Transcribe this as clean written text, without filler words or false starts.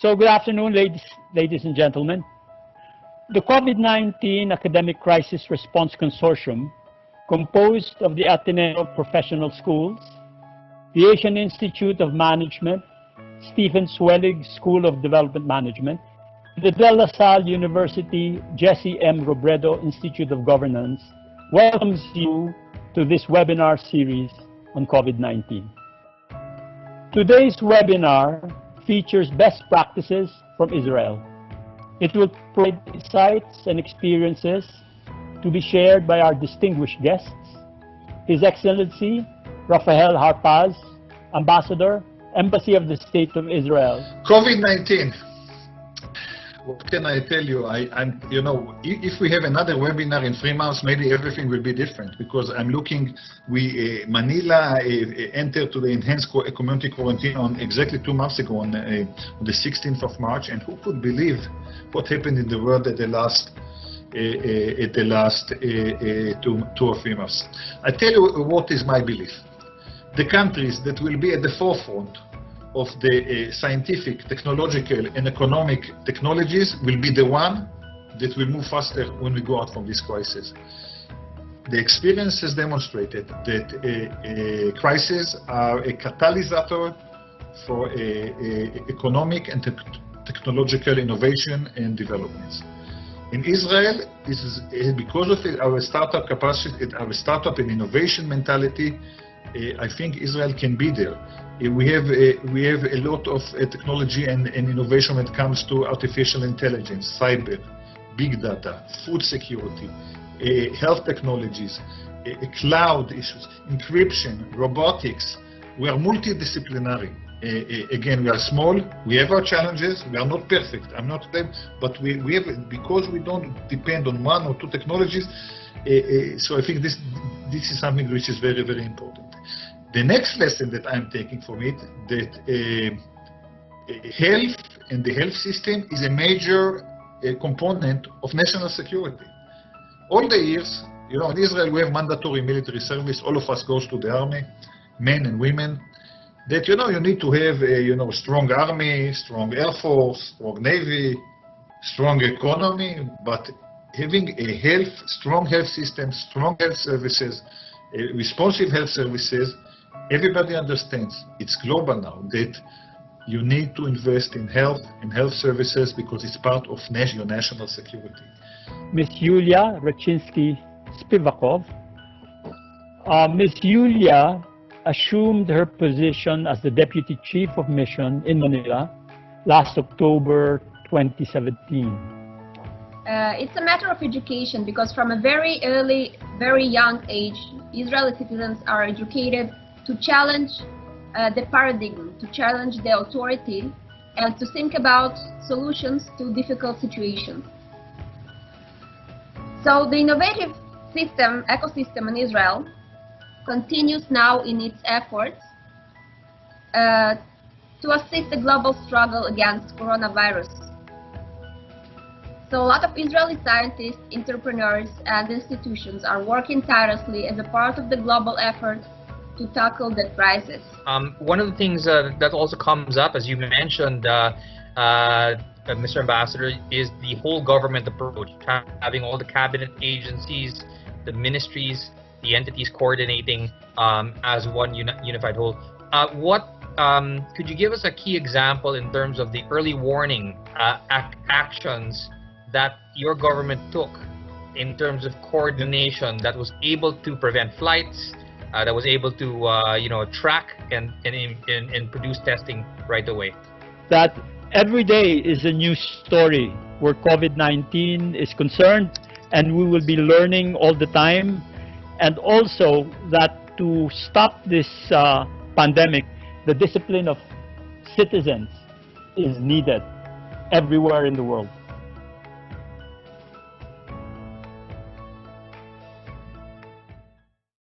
So good afternoon, ladies and gentlemen. The COVID-19 Academic Crisis Response Consortium, composed of the Ateneo Professional Schools, the Asian Institute of Management, Stephen Zuellig School of Development Management, the De La Salle University Jesse M. Robredo Institute of Governance, welcomes you to this webinar series on COVID-19. Today's webinar features best practices from Israel. It will provide insights and experiences to be shared by our distinguished guests, His Excellency Rafael Harpaz, Ambassador, Embassy of the State of Israel. COVID-19. What can I tell you? If we have another webinar in 3 months, maybe everything will be different, because I'm looking, Manila entered to the enhanced community quarantine on exactly 2 months ago, on the 16th of March, and who could believe what happened in the world at the last 2 or 3 months. I tell you what is my belief. The countries that will be at the forefront of the scientific, technological, and economic technologies will be the one that will move faster when we go out from this crisis. The experience has demonstrated that crises are a catalyst for economic and technological innovation and developments. In Israel, this is because of our startup capacity, our startup and innovation mentality. I think Israel can be there. We have a lot of technology and innovation when it comes to artificial intelligence, cyber, big data, food security, health technologies, cloud issues, encryption, robotics. We are multidisciplinary. Again, we are small. We have our challenges. We are not perfect. I'm not them, but we have, because we don't depend on 1 or 2 technologies. So I think this is something which is very, very important. The next lesson that I'm taking from it, that health and the health system is a major component of national security. All the years, in Israel we have mandatory military service. All of us goes to the army, men and women. That you need to have a strong army, strong air force, strong navy, strong economy, but having a strong health system, strong health services, responsive health services. Everybody understands, it's global now, that you need to invest in health and health services because it's part of your national security. Ms. Yulia Rachinsky-Spivakov. Ms. Yulia assumed her position as the Deputy Chief of Mission in Manila last October 2017. It's a matter of education, because from a very early, very young age, Israeli citizens are educated to challenge the paradigm, to challenge the authority, and to think about solutions to difficult situations. So the innovative ecosystem in Israel continues now in its efforts to assist the global struggle against coronavirus. So a lot of Israeli scientists, entrepreneurs, and institutions are working tirelessly as a part of the global effort to tackle the crisis. One of the things that also comes up, as you mentioned, Mr. Ambassador, is the whole government approach, having all the cabinet agencies, the ministries, the entities coordinating as one unified whole. Could you give us a key example in terms of the early warning actions that your government took in terms of coordination that was able to prevent flights, that was able to track and produce testing right away? That every day is a new story where COVID-19 is concerned, and we will be learning all the time. And also that to stop this pandemic, the discipline of citizens is needed everywhere in the world.